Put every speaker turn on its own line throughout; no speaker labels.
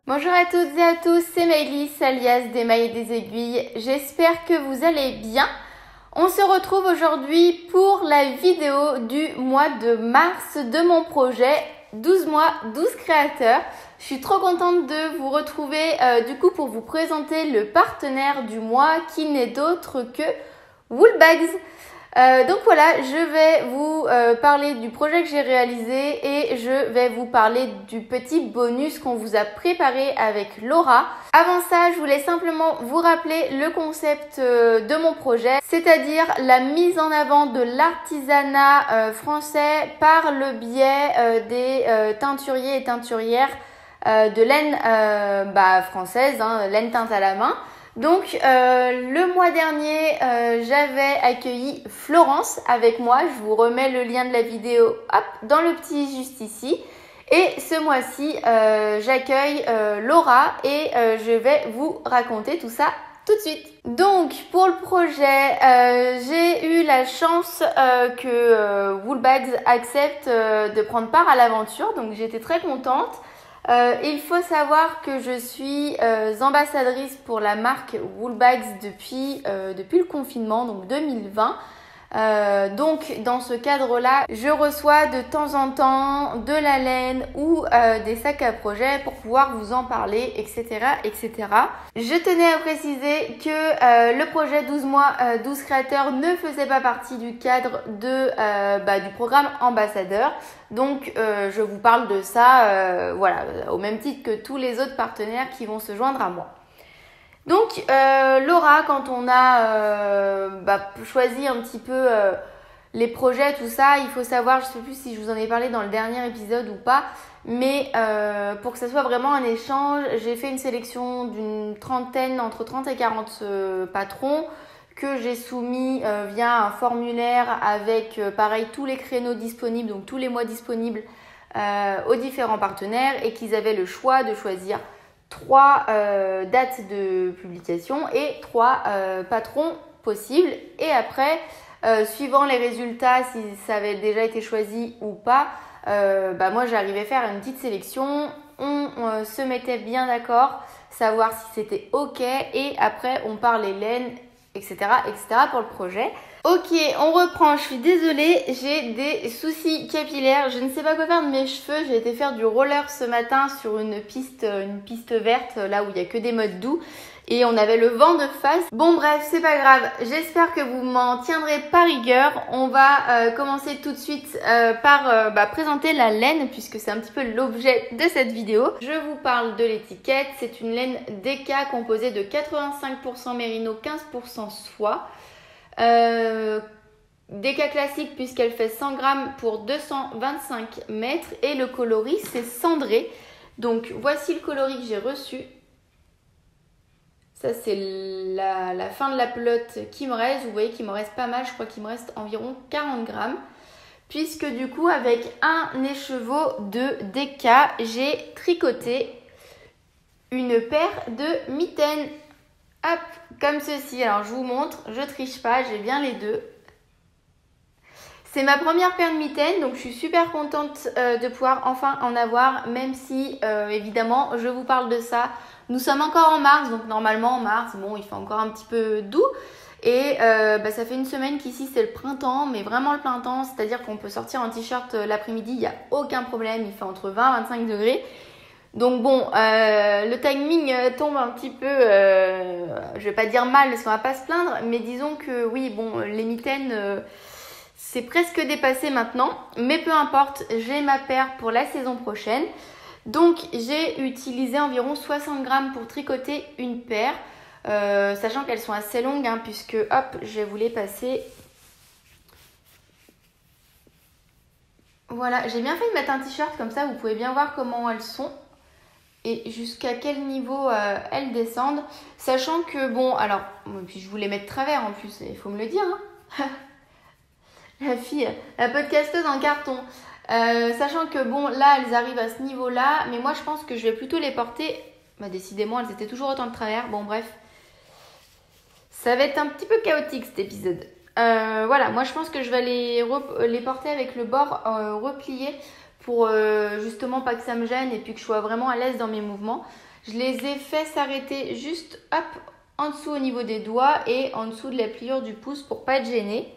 Bonjour à toutes et à tous, c'est Maëlys alias des mailles et des aiguilles. J'espère que vous allez bien. On se retrouve aujourd'hui pour la vidéo du mois de mars de mon projet 12 mois, 12 créateurs. Je suis trop contente de vous retrouver du coup pour vous présenter le partenaire du mois qui n'est d'autre que Woolbags. Donc voilà, je vais vous parler du projet que j'ai réalisé et je vais vous parler du petit bonus qu'on vous a préparé avec Laura. Avant ça, je voulais simplement vous rappeler le concept de mon projet, c'est-à-dire la mise en avant de l'artisanat français par le biais des teinturiers et teinturières de laine française, laine teinte à la main. Donc le mois dernier j'avais accueilli Florence avec moi, je vous remets le lien de la vidéo dans le petit juste ici. Et ce mois-ci j'accueille Laura et je vais vous raconter tout ça tout de suite. Donc pour le projet, j'ai eu la chance que Woolbags accepte de prendre part à l'aventure, donc j'étais très contente. Il faut savoir que je suis ambassadrice pour la marque Woolbags depuis le confinement, donc 2020. Donc dans ce cadre-là, je reçois de temps en temps de la laine ou des sacs à projet pour pouvoir vous en parler, etc. etc. Je tenais à préciser que le projet 12 mois, 12 créateurs ne faisait pas partie du cadre du programme ambassadeur. Donc je vous parle de ça au même titre que tous les autres partenaires qui vont se joindre à moi. Donc Laura, quand on a choisi un petit peu les projets, tout ça, il faut savoir, je ne sais plus si je vous en ai parlé dans le dernier épisode ou pas, mais pour que ça soit vraiment un échange, j'ai fait une sélection d'une trentaine, entre 30 et 40 patrons que j'ai soumis via un formulaire avec pareil tous les créneaux disponibles, donc tous les mois disponibles aux différents partenaires et qu'ils avaient le choix de choisir 3 dates de publication et 3 patrons possibles. Et après, suivant les résultats, si ça avait déjà été choisi ou pas, moi j'arrivais à faire une petite sélection. On se mettait bien d'accord, savoir si c'était ok et après on parlait laine, etc. pour le projet. Ok, on reprend, je suis désolée, j'ai des soucis capillaires, je ne sais pas quoi faire de mes cheveux, j'ai été faire du roller ce matin sur une piste verte, là où il n'y a que des modes doux, et on avait le vent de face. Bon bref, c'est pas grave, j'espère que vous m'en tiendrez par rigueur. On va commencer tout de suite par présenter la laine, puisque c'est un petit peu l'objet de cette vidéo. Je vous parle de l'étiquette, c'est une laine DK composée de 85% mérino, 15% soie. DK classique puisqu'elle fait 100 grammes pour 225 mètres et le coloris c'est cendré. Donc voici le coloris que j'ai reçu. Ça c'est la fin de la pelote qui me reste. Vous voyez qu'il me reste pas mal, je crois qu'il me reste environ 40 grammes. Puisque du coup avec un écheveau de DK, j'ai tricoté une paire de mitaines. Hop, comme ceci. Alors je vous montre, je triche pas, j'ai bien les deux. C'est ma première paire de mitaines, donc je suis super contente de pouvoir enfin en avoir, même si évidemment je vous parle de ça. Nous sommes encore en mars, donc normalement en mars, bon il fait encore un petit peu doux. Et ça fait une semaine qu'ici c'est le printemps, mais vraiment le printemps, c'est-à-dire qu'on peut sortir en t-shirt l'après-midi, il n'y a aucun problème, il fait entre 20 et 25 degrés. Donc bon, le timing tombe un petit peu, je vais pas dire mal parce qu'on va pas se plaindre, mais disons que oui, bon, les mitaines, c'est presque dépassé maintenant, mais peu importe, j'ai ma paire pour la saison prochaine. Donc j'ai utilisé environ 60 grammes pour tricoter une paire, sachant qu'elles sont assez longues, puisque hop, je vais vous les passer. Voilà, j'ai bien fait de mettre un t-shirt comme ça, vous pouvez bien voir comment elles sont. Et jusqu'à quel niveau elles descendent, sachant que bon, alors, puis je voulais mettre de travers en plus, il faut me le dire, la fille, la podcasteuse en carton. Sachant que bon, là, elles arrivent à ce niveau-là, mais moi je pense que je vais plutôt les porter, décidément, elles étaient toujours autant de travers, bon bref. Ça va être un petit peu chaotique cet épisode. Voilà, moi je pense que je vais les porter avec le bord replié, pour justement pas que ça me gêne et puis que je sois vraiment à l'aise dans mes mouvements. Je les ai fait s'arrêter juste hop, en dessous au niveau des doigts et en dessous de la pliure du pouce pour pas être gêné.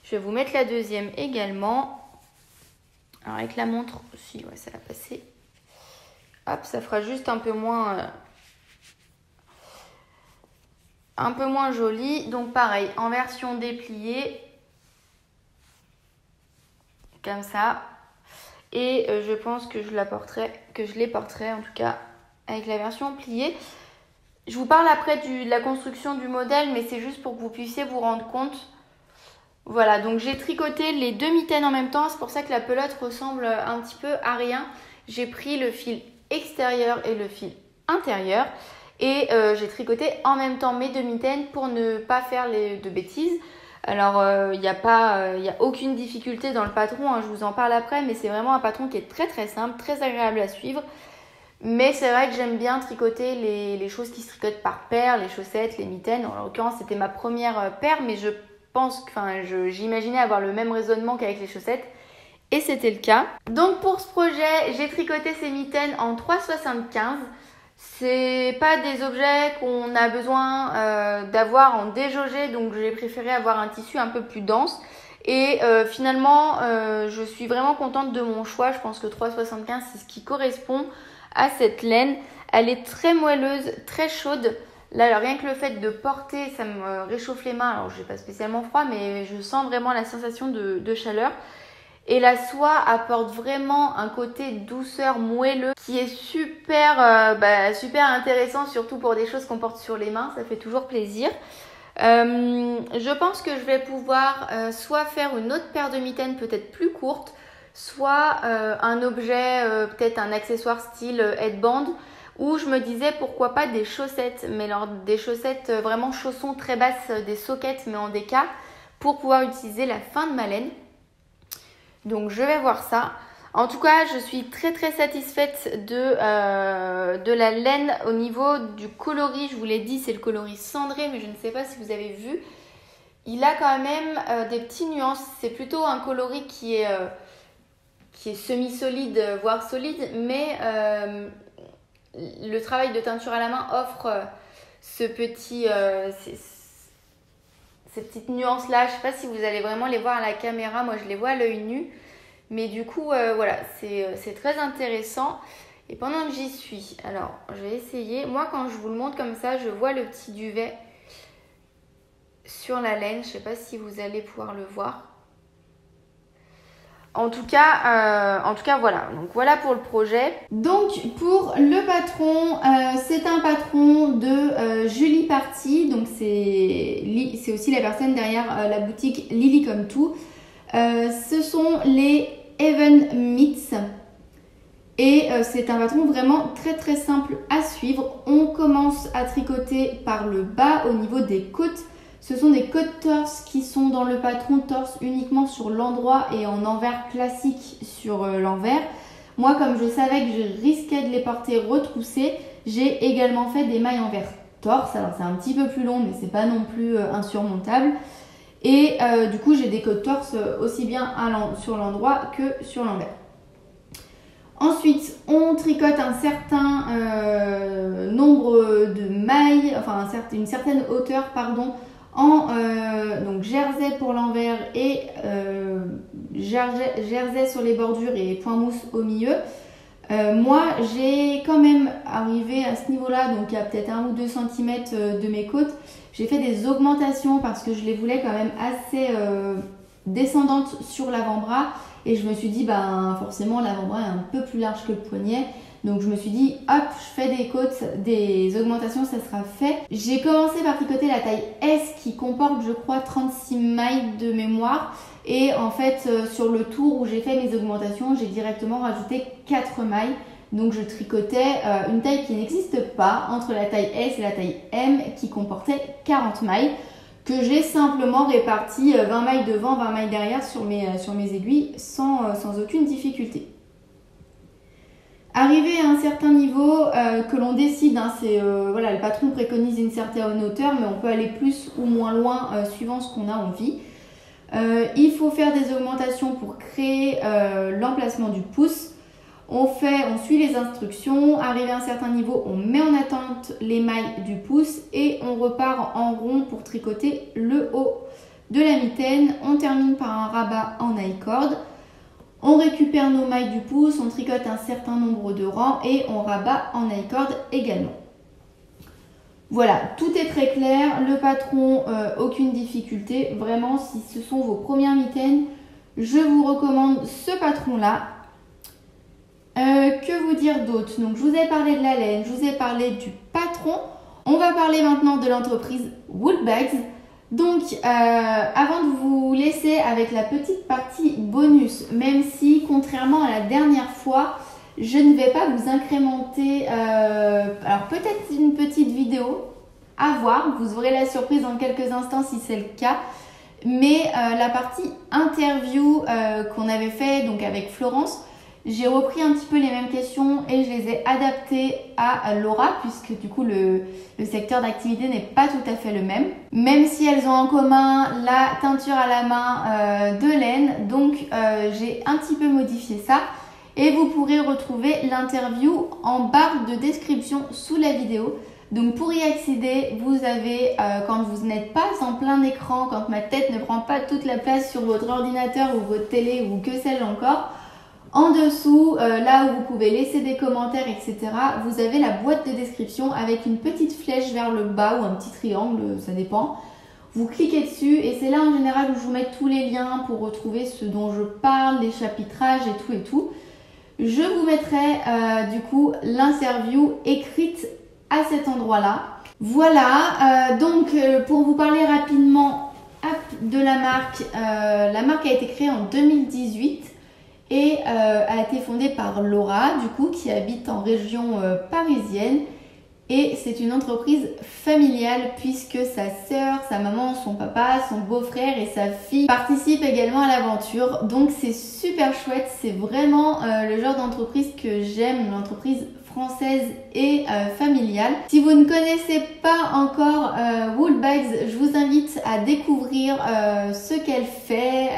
Je vais vous mettre la deuxième également. Alors avec la montre, si ouais, ça va passer. Hop, ça fera juste un peu moins joli. Donc pareil, en version dépliée, comme ça. Et je pense que je les porterai en tout cas avec la version pliée. Je vous parle après de la construction du modèle, mais c'est juste pour que vous puissiez vous rendre compte. Voilà, donc j'ai tricoté les deux mitaines en même temps. C'est pour ça que la pelote ressemble un petit peu à rien. J'ai pris le fil extérieur et le fil intérieur. Et j'ai tricoté en même temps mes deux mitaines pour ne pas faire de bêtises. Alors, il n'y a aucune difficulté dans le patron, hein, je vous en parle après, mais c'est vraiment un patron qui est très très simple, très agréable à suivre. Mais c'est vrai que j'aime bien tricoter les choses qui se tricotent par paire, les chaussettes, les mitaines. En l'occurrence, c'était ma première paire, mais j'imaginais avoir le même raisonnement qu'avec les chaussettes. Et c'était le cas. Donc pour ce projet, j'ai tricoté ces mitaines en 3,75. C'est pas des objets qu'on a besoin d'avoir en déjaugé, donc j'ai préféré avoir un tissu un peu plus dense. Et finalement, je suis vraiment contente de mon choix. Je pense que 3,75 c'est ce qui correspond à cette laine. Elle est très moelleuse, très chaude. Là, alors, rien que le fait de porter, ça me réchauffe les mains. Alors, j'ai pas spécialement froid, mais je sens vraiment la sensation de chaleur. Et la soie apporte vraiment un côté douceur moelleux qui est super, super intéressant, surtout pour des choses qu'on porte sur les mains. Ça fait toujours plaisir. Je pense que je vais pouvoir soit faire une autre paire de mitaines peut-être plus courte, soit un objet, peut-être un accessoire style headband, où je me disais pourquoi pas des chaussettes, mais alors des chaussettes vraiment chaussons très basses, des soquettes mais en déca, pour pouvoir utiliser la fin de ma laine. Donc je vais voir ça. En tout cas, je suis très très satisfaite de la laine au niveau du coloris. Je vous l'ai dit, c'est le coloris cendré, mais je ne sais pas si vous avez vu. Il a quand même des petites nuances. C'est plutôt un coloris qui est semi-solide, voire solide, mais le travail de teinture à la main offre ces petites nuances-là. Je ne sais pas si vous allez vraiment les voir à la caméra. Moi, je les vois à l'œil nu. Mais du coup, voilà, c'est très intéressant. Et pendant que j'y suis, alors, je vais essayer. Moi, quand je vous le montre comme ça, je vois le petit duvet sur la laine. Je ne sais pas si vous allez pouvoir le voir. En tout cas, voilà. Donc, voilà pour le projet. Donc, pour le patron, c'est un patron de Julie Party. Donc, c'est aussi la personne derrière la boutique Lily Come To. Ce sont les Even Meets. Et c'est un patron vraiment très très simple à suivre. On commence à tricoter par le bas au niveau des côtes. Ce sont des côtes torse qui sont dans le patron torse uniquement sur l'endroit et en envers classique sur l'envers. Moi, comme je savais que je risquais de les porter retroussées, j'ai également fait des mailles envers torse. Alors c'est un petit peu plus long, mais c'est pas non plus insurmontable. Et du coup, j'ai des côtes torse aussi bien sur l'endroit que sur l'envers. Ensuite, on tricote un certain nombre de mailles, enfin une certaine hauteur, pardon, en donc jersey pour l'envers et jersey sur les bordures et point mousse au milieu. Moi, j'ai quand même arrivé à ce niveau-là, donc il y a peut-être 1 ou 2 cm de mes côtes. J'ai fait des augmentations parce que je les voulais quand même assez descendantes sur l'avant-bras. Et je me suis dit, forcément, l'avant-bras est un peu plus large que le poignet. Donc je me suis dit, hop, je fais des côtes, des augmentations, ça sera fait. J'ai commencé par tricoter la taille S qui comporte, je crois, 36 mailles de mémoire. Et en fait, sur le tour où j'ai fait mes augmentations, j'ai directement rajouté 4 mailles. Donc je tricotais une taille qui n'existe pas entre la taille S et la taille M qui comportait 40 mailles que j'ai simplement réparti 20 mailles devant, 20 mailles derrière sur mes aiguilles sans aucune difficulté. Arrivé à un certain niveau que l'on décide, voilà, le patron préconise une certaine hauteur, mais on peut aller plus ou moins loin suivant ce qu'on a envie. Il faut faire des augmentations pour créer l'emplacement du pouce. On suit les instructions, arrivé à un certain niveau, on met en attente les mailles du pouce et on repart en rond pour tricoter le haut de la mitaine. On termine par un rabat en I-cord. On récupère nos mailles du pouce, on tricote un certain nombre de rangs et on rabat en I-cord également. Voilà, tout est très clair, le patron, aucune difficulté. Vraiment, si ce sont vos premières mitaines, je vous recommande ce patron-là. Que vous dire d'autre? Donc, je vous ai parlé de la laine, je vous ai parlé du patron. On va parler maintenant de l'entreprise Woolbags. Donc, avant de vous laisser avec la petite partie bonus, même si, contrairement à la dernière fois, je ne vais pas vous incrémenter, alors peut-être une petite vidéo à voir. Vous aurez la surprise dans quelques instants si c'est le cas. Mais la partie interview qu'on avait fait donc avec Florence, j'ai repris un petit peu les mêmes questions et je les ai adaptées à Laura puisque du coup le secteur d'activité n'est pas tout à fait le même. Même si elles ont en commun la teinture à la main de laine. Donc j'ai un petit peu modifié ça et vous pourrez retrouver l'interview en barre de description sous la vidéo. Donc pour y accéder, vous avez, quand vous n'êtes pas en plein écran, quand ma tête ne prend pas toute la place sur votre ordinateur ou votre télé ou que sais-je encore, en dessous, là où vous pouvez laisser des commentaires, etc., vous avez la boîte de description avec une petite flèche vers le bas ou un petit triangle, ça dépend. Vous cliquez dessus et c'est là en général où je vous mets tous les liens pour retrouver ce dont je parle, les chapitrages et tout et tout. Je vous mettrai du coup l'interview écrite à cet endroit-là. Voilà, donc pour vous parler rapidement de la marque a été créée en 2018 et a été fondée par Laura, du coup, qui habite en région parisienne. Et c'est une entreprise familiale puisque sa sœur, sa maman, son papa, son beau-frère et sa fille participent également à l'aventure. Donc c'est super chouette, c'est vraiment le genre d'entreprise que j'aime, l'entreprise française et familiale. Si vous ne connaissez pas encore Woolbags, je vous invite à découvrir ce qu'elle fait,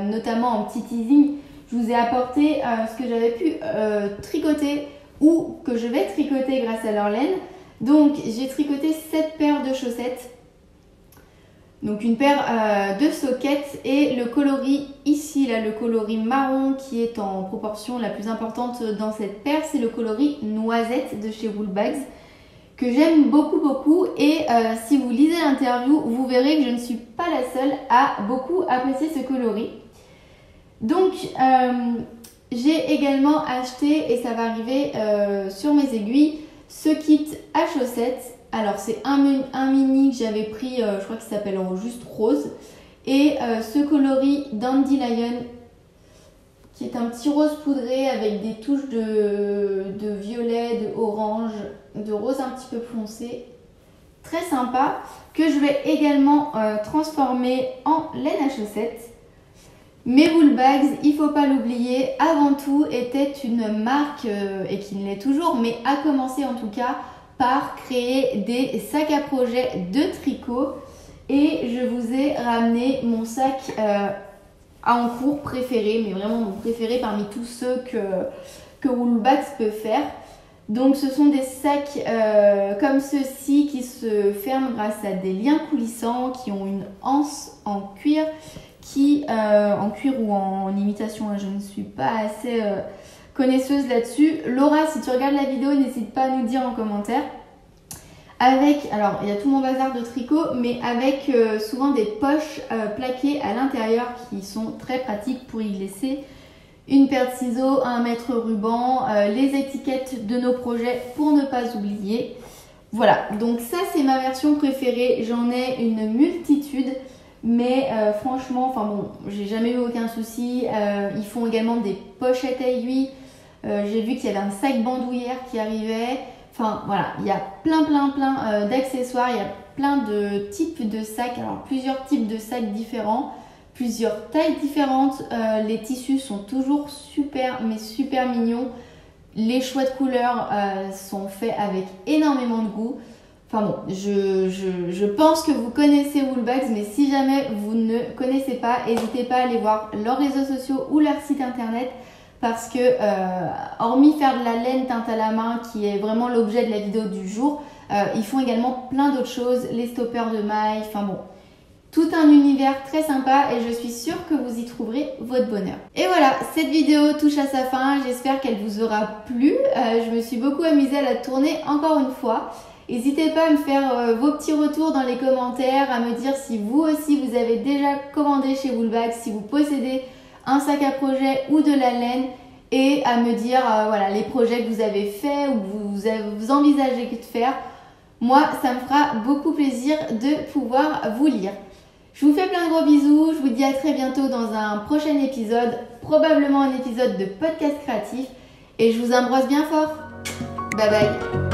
notamment en petit teasing. Je vous ai apporté ce que j'avais pu tricoter ou que je vais tricoter grâce à leur laine. Donc j'ai tricoté 7 paires de chaussettes, donc une paire de sockets et le coloris ici, là le coloris marron qui est en proportion la plus importante dans cette paire, c'est le coloris noisette de chez Woolbags que j'aime beaucoup et si vous lisez l'interview, vous verrez que je ne suis pas la seule à beaucoup apprécier ce coloris. Donc j'ai également acheté, et ça va arriver sur mes aiguilles, ce kit à chaussettes. Alors c'est un mini que j'avais pris, je crois qu'il s'appelle en juste rose. Et ce coloris Dandelion, qui est un petit rose poudré avec des touches de violet, de orange, de rose un petit peu foncé. Très sympa, que je vais également transformer en laine à chaussettes. Mais Woolbags, il ne faut pas l'oublier, avant tout était une marque, et qui ne l'est toujours, mais a commencé en tout cas par créer des sacs à projet de tricot. Et je vous ai ramené mon sac en cours préféré, mais vraiment mon préféré parmi tous ceux que Woolbags peut faire. Donc ce sont des sacs comme ceux-ci qui se ferment grâce à des liens coulissants, qui ont une anse en cuir, en cuir ou en imitation, hein, je ne suis pas assez connaisseuse là-dessus. Laura, si tu regardes la vidéo, n'hésite pas à nous dire en commentaire. Alors il y a tout mon bazar de tricot, mais avec souvent des poches plaquées à l'intérieur qui sont très pratiques pour y glisser une paire de ciseaux, un mètre ruban, les étiquettes de nos projets pour ne pas oublier. Voilà, donc ça c'est ma version préférée, j'en ai une multitude. Mais franchement, enfin bon, j'ai jamais eu aucun souci. Ils font également des pochettes à aiguilles. J'ai vu qu'il y avait un sac bandoulière qui arrivait. Enfin voilà, il y a plein d'accessoires. Il y a plein de types de sacs. Alors plusieurs types de sacs différents, plusieurs tailles différentes. Les tissus sont toujours super, mais super mignons. Les choix de couleurs sont faits avec énormément de goût. Enfin bon, je pense que vous connaissez Woolbags, mais si jamais vous ne connaissez pas, n'hésitez pas à aller voir leurs réseaux sociaux ou leur site internet parce que hormis faire de la laine teinte à la main qui est vraiment l'objet de la vidéo du jour, ils font également plein d'autres choses, les stoppers de mailles, enfin bon, tout un univers très sympa et je suis sûre que vous y trouverez votre bonheur. Et voilà, cette vidéo touche à sa fin, j'espère qu'elle vous aura plu. Je me suis beaucoup amusée à la tourner encore une fois. N'hésitez pas à me faire vos petits retours dans les commentaires, à me dire si vous aussi vous avez déjà commandé chez Woolbag, si vous possédez un sac à projet ou de la laine, et à me dire voilà, les projets que vous avez faits ou que vous envisagez de faire. Moi, ça me fera beaucoup plaisir de pouvoir vous lire. Je vous fais plein de gros bisous, je vous dis à très bientôt dans un prochain épisode, probablement un épisode de podcast créatif, et je vous embrasse bien fort. Bye bye.